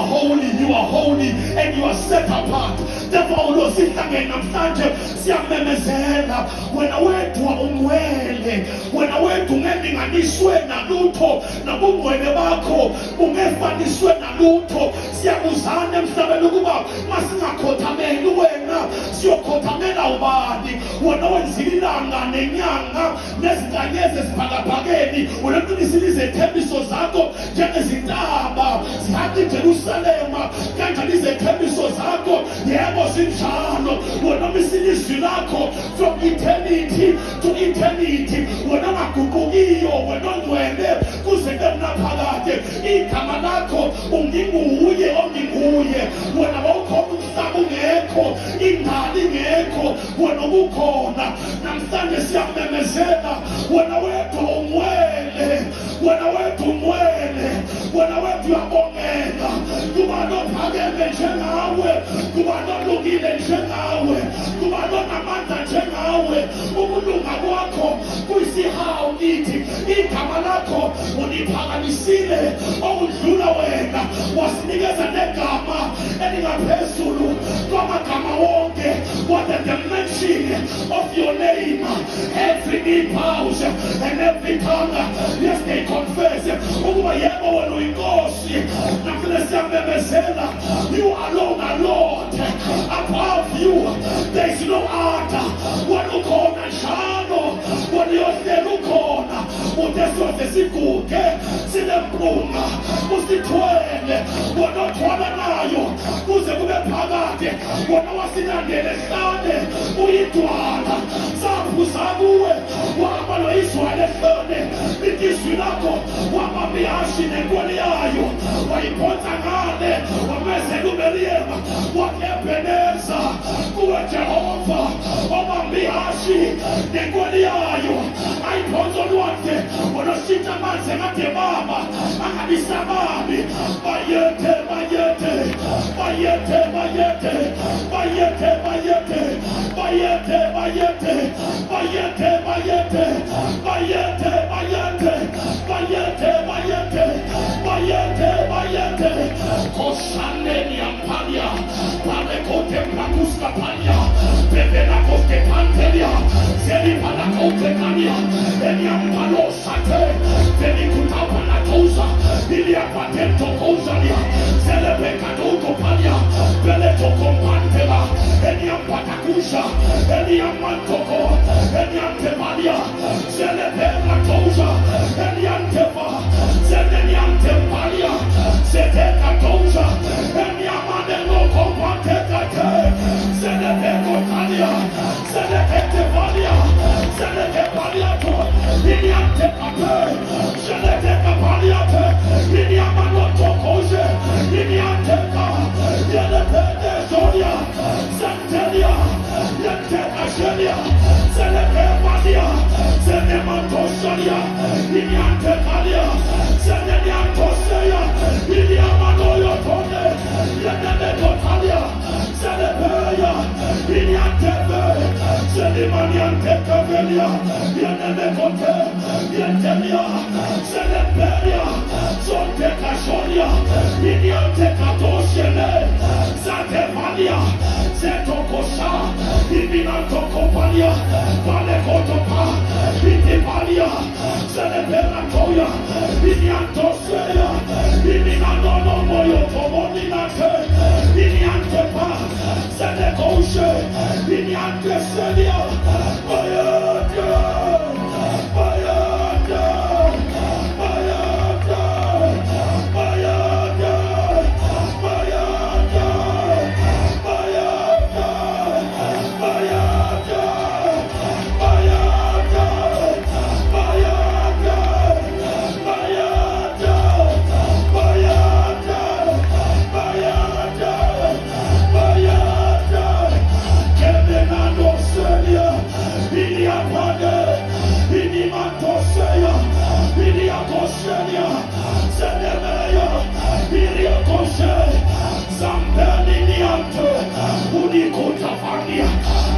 are holy, you are holy, and you are set apart. Therefore, Lord, sihlangene namhlanje siyamemezela wena wedwa ungcwele, wena wedwa ungelinganiswe nalutho, nabungcwele bakho ungefaniswe nalutho. Siyakuzana emhlabeni ukuba masingakhothameli wena, siyokhothamela ubani? Wena wenzile ilanga nenyanga nezinkanyezi ezibhakabhakeni, uleqinisile izethembiso zakho njengezintaba zihambe eJerusalema, kanjani izethembiso zakho yebo zinjalo. Wena umisile izwi lakho from eternity to eternity, wena ungaguqukiyo, wena ongcwele kuze kube naphakade. Igama lakho unginguye onginguye, wena wawukhona umhlaba ungekho, ingalo ingekho, wena ubukhona. Namhlanje siyamemezela wena wedwa ungcwele, wena wedwa ungcwele, wena wedwa uyabongeka. Kubani ophakeme njengawe, kubani olungile njengawe, kubani onamandla njengawe. Ukulunga kwakho kuyisihawu kithi, igama lakho uliphakamisile okudlula wena, wasinikeza negama elingaphezulu kwamagama wonke. What the mention of your name, every knee bows and every tongue, yes, they confess ukuba yebo wena uyinkosi. Namhlanje siyamemezela you alone are Lord, above you there is no other. Wena ukhona njalo, wena yosele ukhona, udesoze siguge sinempunga usithwele, wena othwala nayo kuze kube phakade. Wena wasilandele hlane uyidwala, saphuza kuwe wahamba lo-Israyeli ehlane ilizwi lakho, wabamba ihashi nenkoli yayo wayiphonsa ngale, wamezela uMeriyema wathi Ebeneza kuwe Jehova, wabamba ihashi nenkoli yayo ayiphonsa olwandle, wanoshintsha amanzi engade baba angabisababi. Bayethe bayethe bayethe bayethe bayethe bayethe bayethe bayethe bayethe bayethe bayethe bayethe bayethe bayethe bayethe bayethe koshaneni ampalia palekote prakuska palia bebena kote pantelia zeli palakote kania eniampalo sate zeli kutapa na toza ilia patento kozalia zele pekadoto palia beleto kompantela eniampatakusha eniamantoko eniantepalia zele peka toza enianteva zele niantepalia zeteka toza eniamanelo kompantekate zele peko talia zele ketepalia zele kepaliato iniantekape zele tekapaliate iniamanotokoze inianteka yelepede zoria zentelia yentekashelia zele kepalia zele mantosalia iniantekalia zele niantoseya iniamanoyotone yenemekotalia zele peya iniantebe zele maniantekavelia yenemekote yentelia zele peya zontekasholia iniantekatoshele zatevalia zetokosha iminantokopalia valekotopa itipalia zeleperatoya iniantoseya iminanonomoyotomoninate iniantepa zelekoshe inianteselia bayate bayate bayate bayate bayate bayate bayate bayate bayate bayate bayate bayate kemenanoselia iniapade inimantoseya iniakoshelia zenemeya iniakoshe zampeliniante unikotafania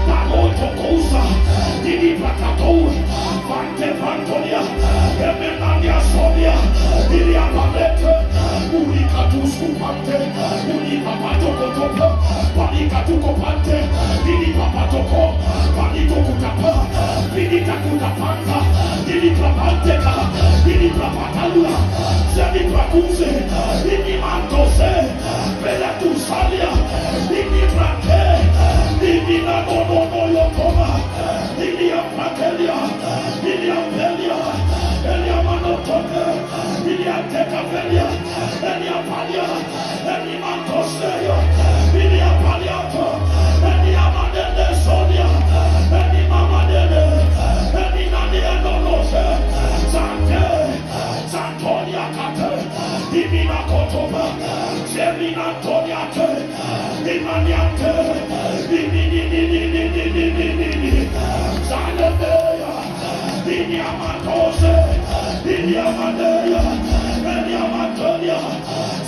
pagotokosa inipatatou vantevantonia emenania sonia iniapalete unikatuska supante, uni papatoko topa, palika tuko pante, dili papatoko, palito kutapa, dili takuta panta, dili papanteka, dili papatalula, zeli prakuse, dili mantose, bela tusalia, dili prate, dili na no yokoma, dili ampatelia, dili ampelia, elia manotoke, dili anteka velia, elia palia, elia mantoseyo, dili apaliato, elia madende solia, elia mamadende, elia nania nolose, Sante, Santonia Kate, Divina Kotoba, Semina Toniate, Dimaniate, Dimini, Sanadea, Diniamatose, Diniamadea, Diniamatonia,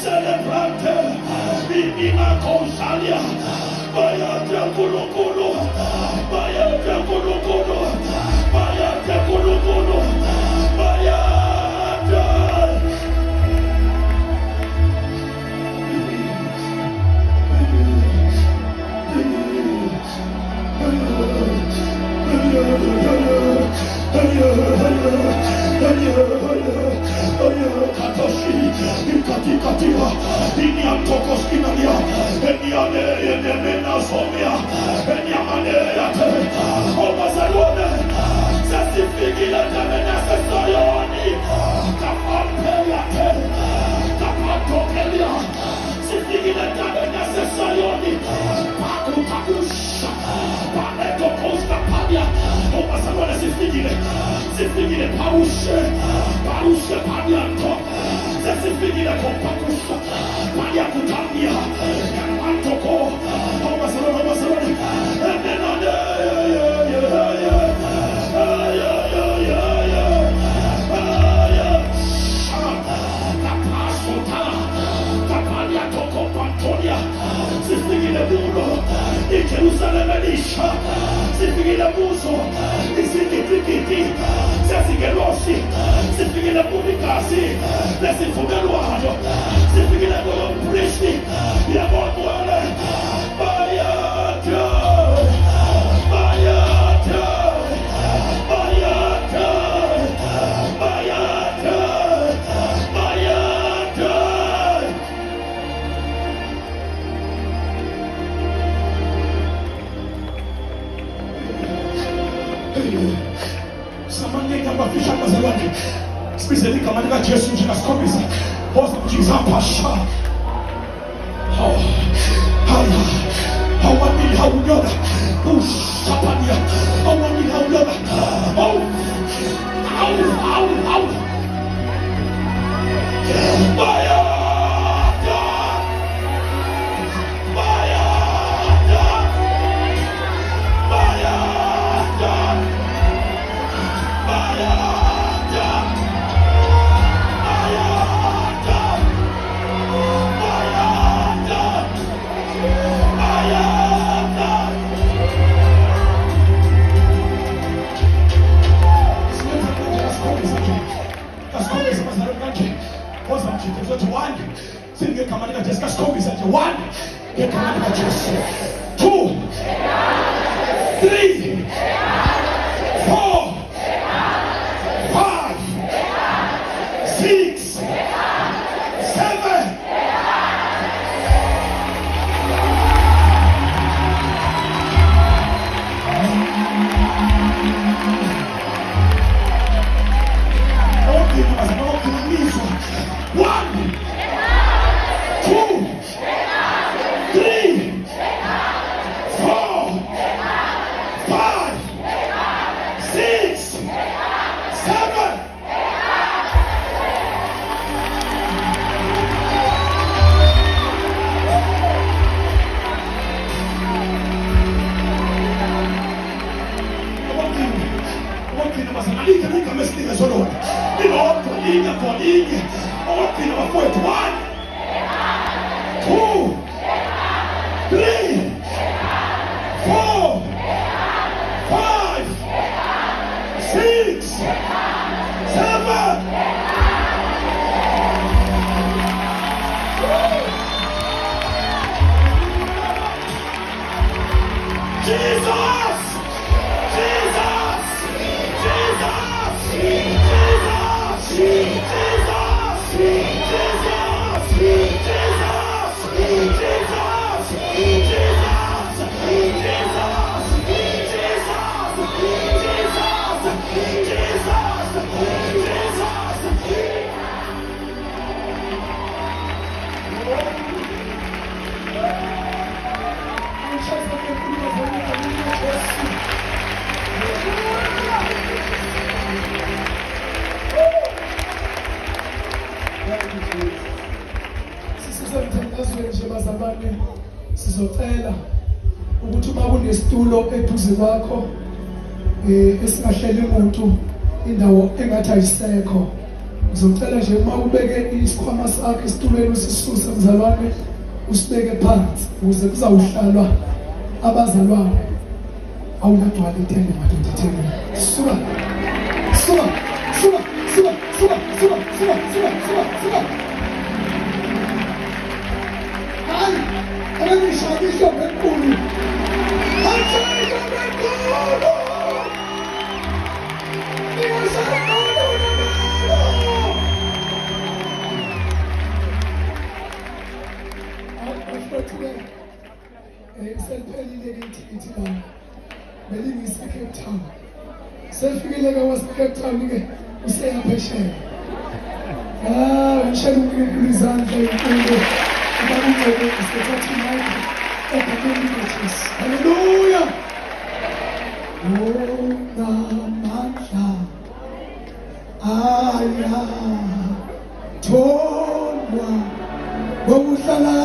Celebrante, Divina Consalia, Bayate Kulukulu, Bayate Kulukulu, Bayate Kulukulu, Zifigile parushe padianto, zifigile kompakusha, padia kutambia, yanwantoko, Barcelona, enenade, zifigile bulo, Jerusalem elisha, zifigile buzo, izikipikiti, zazikelosi, zifigile publikasi, lezifugelwano, zifigile bolompristi, yabonwele, bayata, bayata, bayata, bayata, bayata. Samani kama fisha mazalani spesifika kama katika Yesu jina skopisa bosa mjizapasha hawani haujada usapania hawani haujada au baya One, get command by Jesus. 2, 3, 4, 5, 6, 7. One, 2, 3, 4, 5, Jesus! Jesus! Jesus! Jesus! Jesus! Jesus! Sisizomthandazweni nje bazalwane, sizocela ukuthi uma kunesitulo eduze kwakho esingahlela imoto indawo engathi ayisekho, ngizocela nje uma ubeke isikhwama sakho esitulweni usisuse mzalwane, usibeke phansi ukuze kuzawuhlalwa abazalwane. Awunagcwala ithende madoda ithende. Suka suka suka suka suka suka suka suka suka suka. Hayi, akangishayiswa enkulu. Hatshayiswa enkulu. Seliphelile ke ithikithi lami belingise Cape Town, sefikile ke wase-Cape Town ke useyaphesheya. Ngishela uNkulunkulu izandla enkulu uma kungcwele isikhathi manje ebhekeni leJesu. Haleluya. Namandla ayatholwa ngokuhlala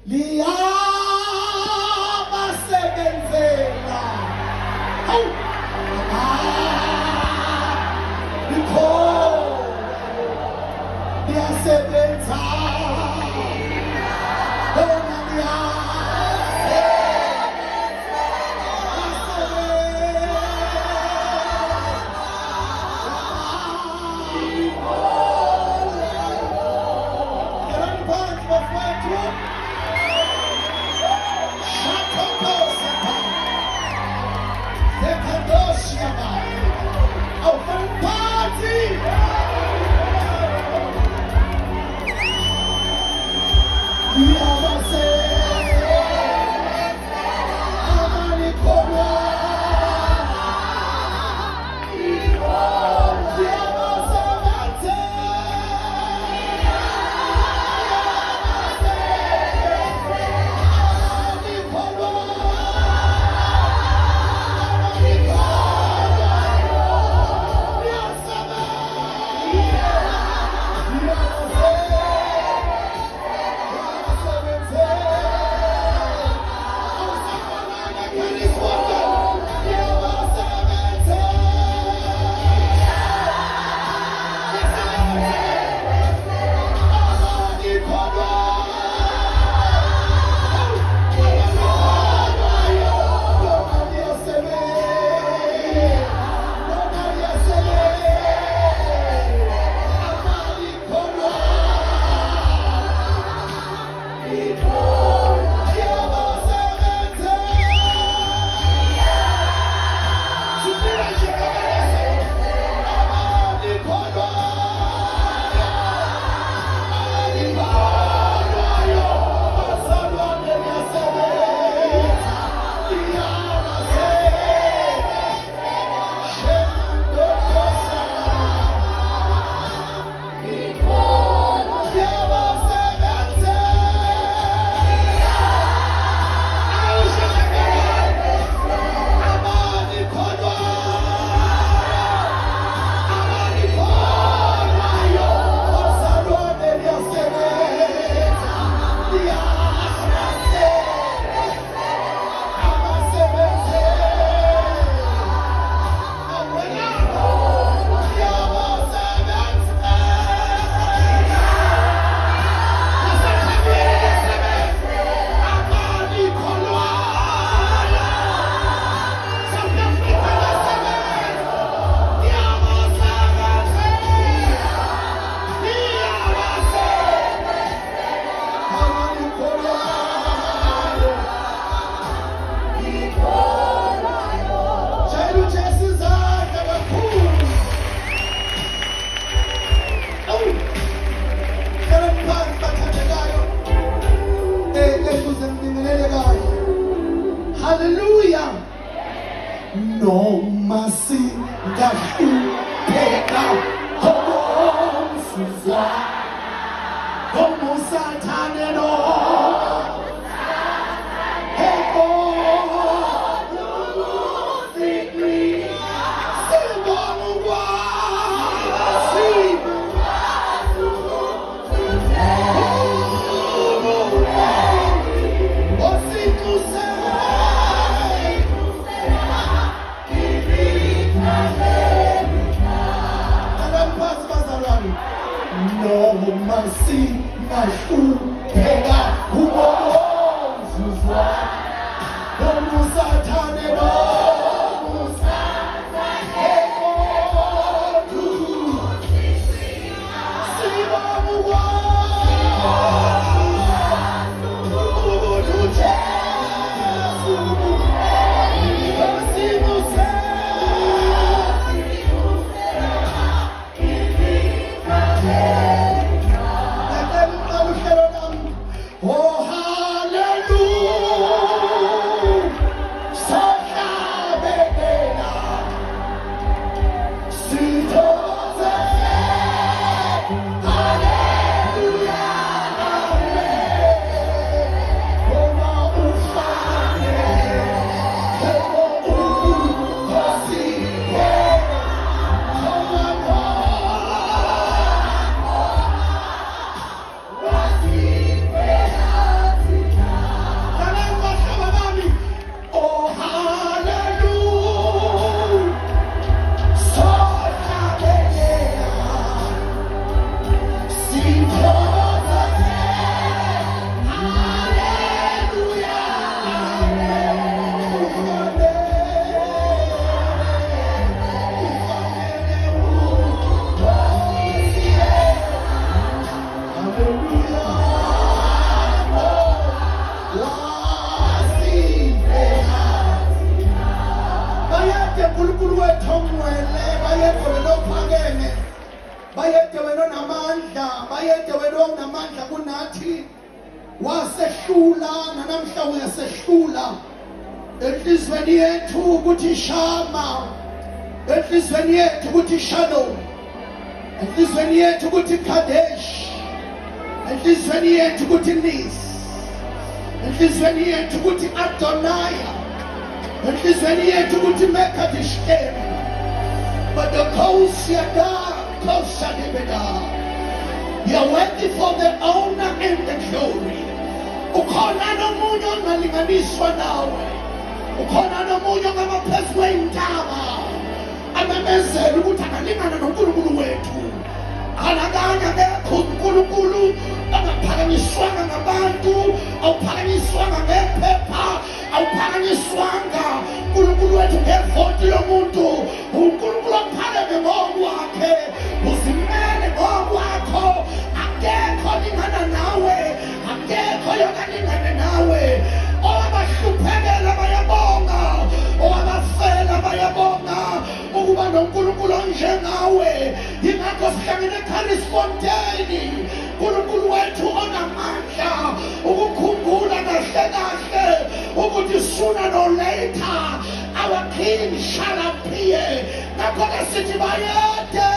liyabasebenzela. Hawu! Liyasebenza. Bona hallelujah. Noma singahlupheka omsuzwa omusathane no noma singahlupheka umozuzwa omusathane nomusathane kodwa sibamukwa oh hallelujah. uNkulunkulu wethu ongcwele, bayede wena ophakeme, bayede wena onamandla, bayede wena onamandla kunathi. Wasehlula nanamhla uyasehlula enhlizweni yethu ukuthi Shama, enhlizweni yethu ukuthi Shalom, enhlizweni yethu ukuthi Kadesh, enhlizweni yethu ukuthi Nis, enhlizweni yethu ukuthi Adonai, enhlizweni yethu ukuthi Mekadishkem. But the coast yada, coast shadibeda. You're worthy for the honor and the glory. Ukhona nomunye ongalinganiswa nawe. Ukhona nomunye ongaphezu kwentaba. Amemezela ukuthi akalingana noNkulunkulu wethu. Alakanye akekho uNkulunkulu angaphakanyiswanga ngabantu, awuphakanyiswanga ngephepha, awuphakanyiswanga uNkulunkulu wethu ngevoti yomuntu. uNkulunkulu ophakeme ngokwakhe, uzimele ngokwakho. Akekho olingana nawe, akekho yokalingane nawe. Owabahluphekela bayabonga, owabafela bayabonga ukuba noNkulunkulu onjengawe. Yingakho sihlangene eKalisfonteni, uNkulunkulu wethu onamandla ukukhumbula kahle kahle ukuthi sooner or later our King shall appear. Ngakho-ke sithi bayede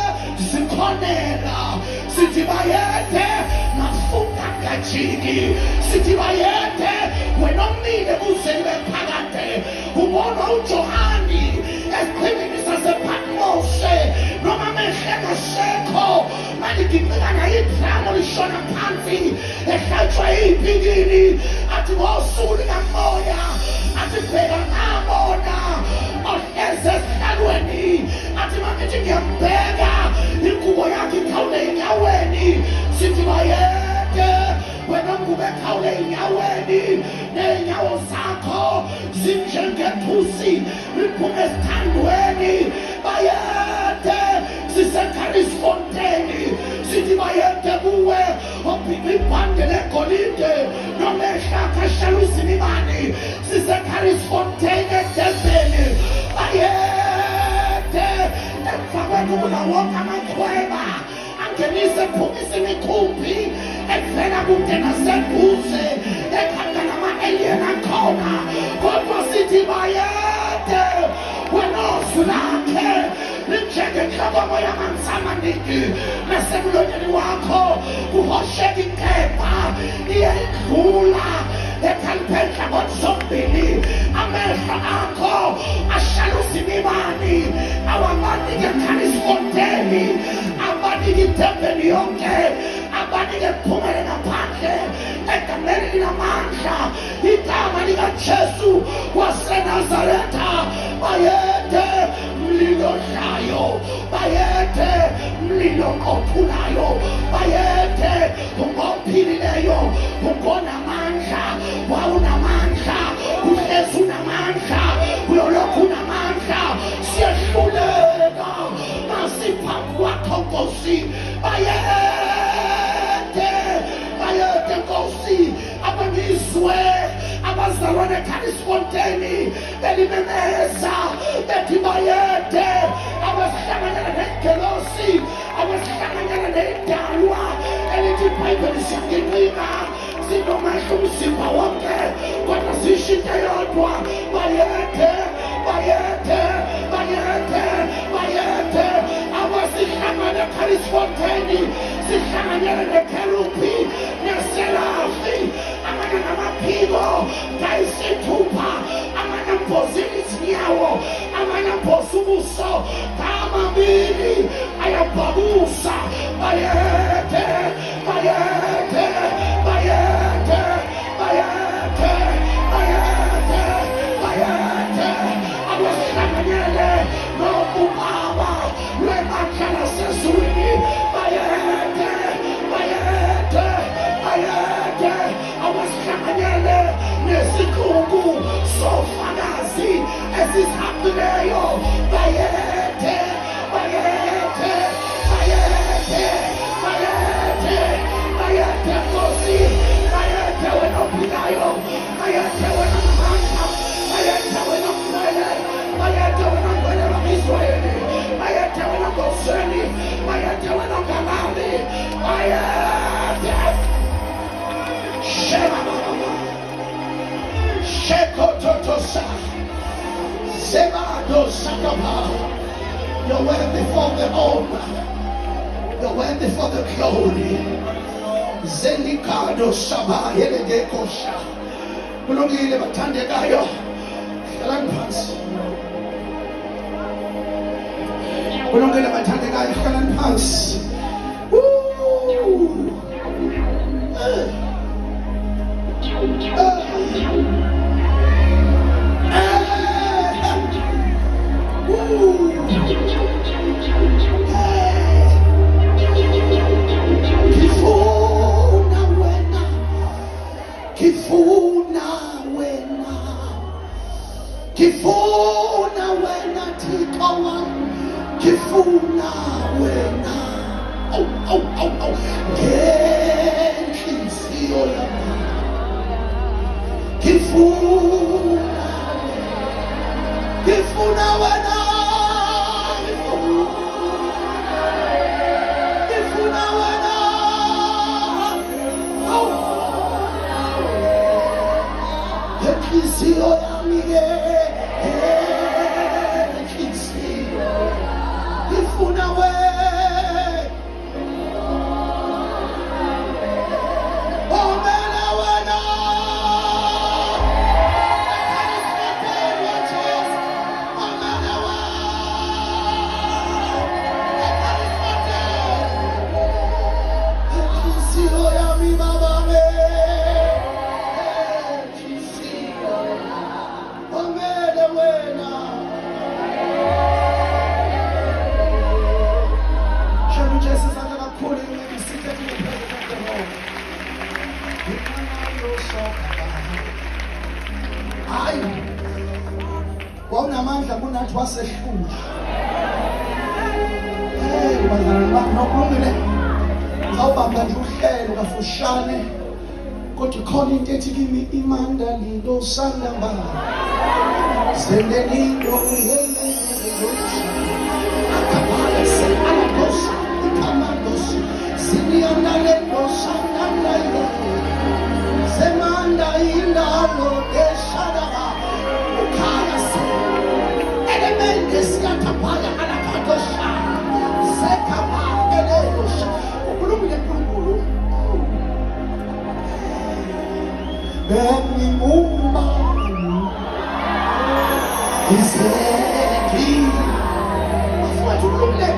sikhonela, sithi bayede mafunda kajiki, sithi bayede wena omile kuzeni bephakade. Ubona uJohani esiqhingini sasePatmose noma mehle kasekho, maligicika naye idrama lishona phansi ehlatshwa iy'pikili, athi ngosuku likamoya, athi bheka ngabona ohlezi esihlalweni, athi mangithi ngiyambheka ingubo yakhe ikhawule enyaweni. Sithi bayede wena ngubo ekhawule enyaweni, ney'nyawo zakho zinjengethusi liphume esithandweni. Bayede siseKalisfonteni, sithi bayede kuwe ophinde ibhande legolide nomehla akashela uzinibani, siseKalisfonteni eDurban. Bayede emva kwekula wonke amachweba angenise ephumisa imikhumbi evela kude naseduze, ekhanda nama-alien akhona. Kodwa sithi bayede wena ozwi lakhe linjengenhlokomo yamanzi amaningi, nasemlonyeni wakho kuhosheka inkemba iyedlula ekhaliphe nhlangothi zombili. Amehlo akho ashaluza imibani, awabanike eKalisfonteni, abanike iDurban yonke, abanike kuphumele ngaphandle egameni linamandla, igama likaJesu waseNazaretha. Bayede mlilo odlayo, bayede mlilo ophulayo, bayede ungophilileyo, ungonamandla, wawunamandla, uhlezi unamandla, uyolokhu unamandla. Siyahluleka masiphambi kwakho Nkosi. Bayede, bayede Nkosi, abangizwe abazalwane eKalisfonteni belimemeza bethi bayede, abasihlanganyela nengelosi, abasihlanganyela nedalwa elithi iBhayibheli siyalinqika, sinomehlo umzimba wonke kodwa siyishinto eyodwa. Bayede, bayede, bayede, bayede, abasihlangane eKalisfonteni, sihlanganyela nekherubhi neserafi, amanye ngamaphiko ngayisithupha, amanye ambozile izinyawo, amanye amboza ubuso, ngamabili ayabhabusa. Bayede, bayede, bayede, bayede, bayede, bayede, abasihlanganyele nobubaba lwebandla lasezulwini. Bayede, bayede, bayede, abasihlanganyele nesikhungu sofakazi esizihambileyo. Bayede, bayede, bayede, bayede, bayede Nkosi, bayede wena ophilayo, bayede wena mandla, bayede wena mngcwele, bayede wena mngcwele You're worthy for the honor. You're worthy for the glory. Zenikado Shaba Yelegekosha. Kulungile bathandekayo. Hlalani phansi. Kulungile bathandekayo. Hlalani phansi. Kifuna wena tikawa. Kifuna wena. Au. Ngenhliziyo yami. Kifuna wena. Kifuna wena. Ngenhliziyo yami. Kifuna wena. Wawunamandla kunathi wasehlula. Bazalwane bami nokulungile. Ngawubamba nje uhlelo kafushane. Kodwa khona into ethi kimi imanda lindo sandamba. Sendelindo yele. Akabala se alados, ikamandos. Sinianda lendo sandamba. Semanda indalo deshadaba. Elementos katapaya anapatosha. Sekapa eleyosha. Ukulungile Nkulunkulu. Bemi mumba. Iseki. Afwatu ukulungile.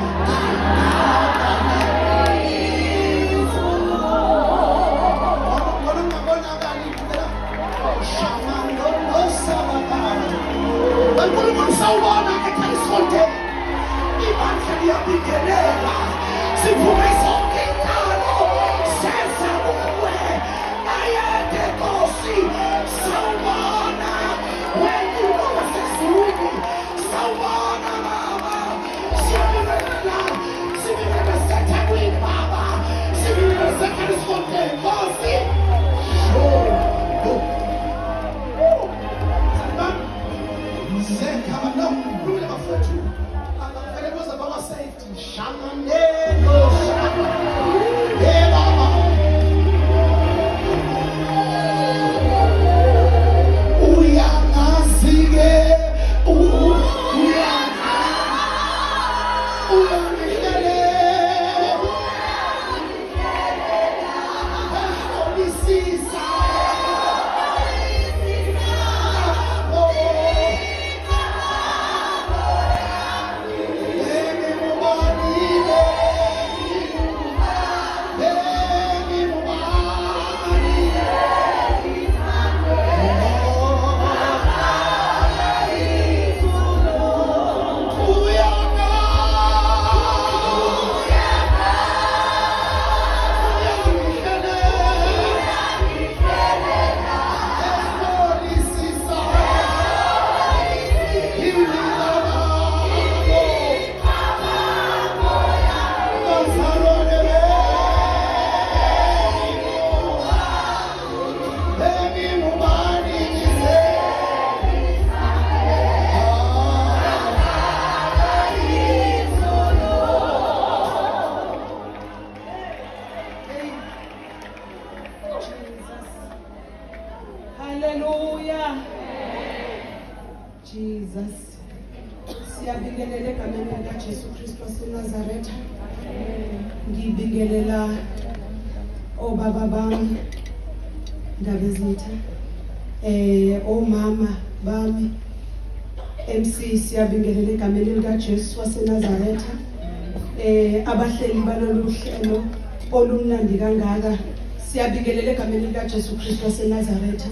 Nkulunkulu sawubona ekhalisonke. Ibandla liyabigelela. Siphume sonke inkalo. Seza kuwe. Ayende Nkosi. Sawubona. Wena wasezulwini. Sawubona Baba. Siyabingelela. Sibingelela seThekwini Baba. Sibingelela seKhalisonke Nkosi. Come on, look at my foot. It was about safety. Shamanelo. Siyabingelela egameni likaJesu Kristu waseNazaretha. Ngibingelela obaba bami, Ndabezitha, omama bami, MC, siyabingelela egameni likaJesu waseNazaretha. Abahleli balolu hlelo olumnandi kangaka, siyabingelela egameni likaJesu Kristu waseNazaretha.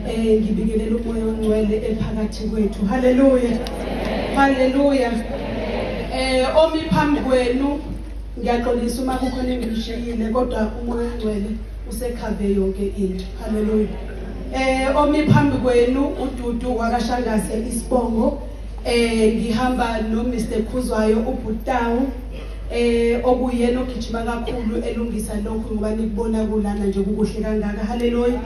Ngibingelela umoya ongcwele ephakathi kwethu. Haleluya. Haleluya. Omi phambi kwenu ngiyaxolisa uma kukhona engishiyile kodwa umoya ongcwele usekhave yonke into. Haleluya. Omi phambi kwenu uDudu wakashangase isibongo. Ngihamba no Mr Khuzwayo uBhutawu. Okuyena ogijima kakhulu elungisa lokho ngoba nikubona kulana nje kukuhle kangaka. Haleluya.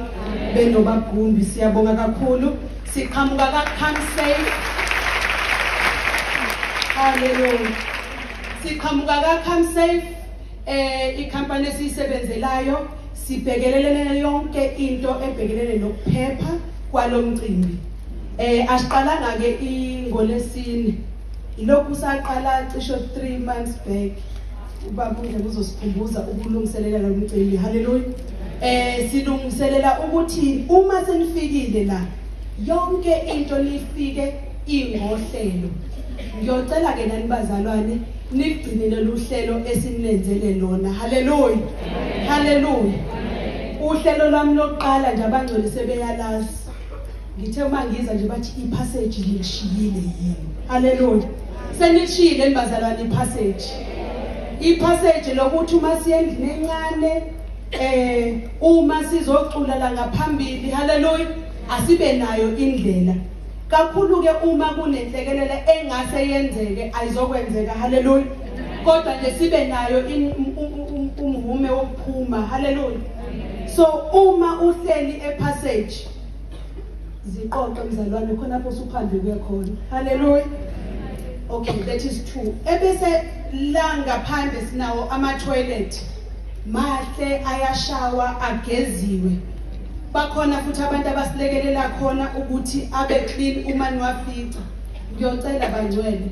Benobabhumbi siyabonga kakhulu. Siqhamuka kaCamSafe. Haleluya. Siqhamuka kaCamSafe, ikhampani esiyisebenzelayo, sibhekelele yonke into ebhekelele nokuphepha kwalomcimbi. Asiqalanga ke ingolesini. Ilokhu saqala cisho 3 months back. Ubaba uNdlela uzosikhumbuza ukulungiselela lo mcimbi. Haleluya. Silungiselela ukuthi uma senifikile la yonke into nifike ingohlelo. Ngiyocela ke nani bazalwane nigcinele luhlelo esinenzele lona. Haleluya. Haleluya. Uhlelo lwami lokuqala nje abangcwele sebeyalazi. Ngithe uma ngiza nje bathi ipassage lishiyile yini. Haleluya. Senishile nibazalwane ipassage. Ipassage lokuthi uma siyendini encane uma sizocula la ngaphambili. Haleluya. Asibe nayo indlela. Kakhulu ke uma kunenhlekelele engase yenzeke ayizokwenzeka. Haleluya. Kodwa nje sibe nayo umhume wokuphuma. Haleluya. So uma uhleli epassage ziqoqe mzalwane khona lapho usuphandle kuyakhona. Haleluya. Okay, that is 2. Ebese la ngaphandle sinawo ama toilet mahle ayashawa ageziwe. Bakhona futhi abantu abasilekelela khona ukuthi abe clean uma niwafica. Ngiyocela bangcwele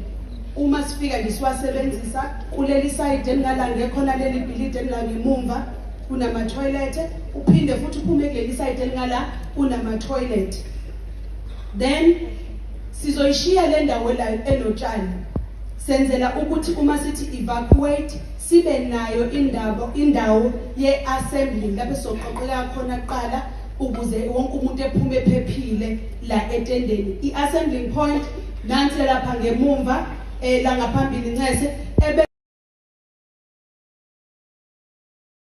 uma sifika nje siwasebenzisa kuleli side engala ngekhona leli bhilidi engala ngemumva kunama toilet, uphinde futhi uphume kuleli side engala kunama toilet. Then sizoyishiya le ndawo la enotshani senzela ukuthi uma sithi evacuate sibe nayo indawo ye-assembly lapho soqoqeka khona kuqala ukuze wonke umuntu ephume ephephile la etendeni. I-assembling point nansi lapha ngemumva la ngaphambili Ncese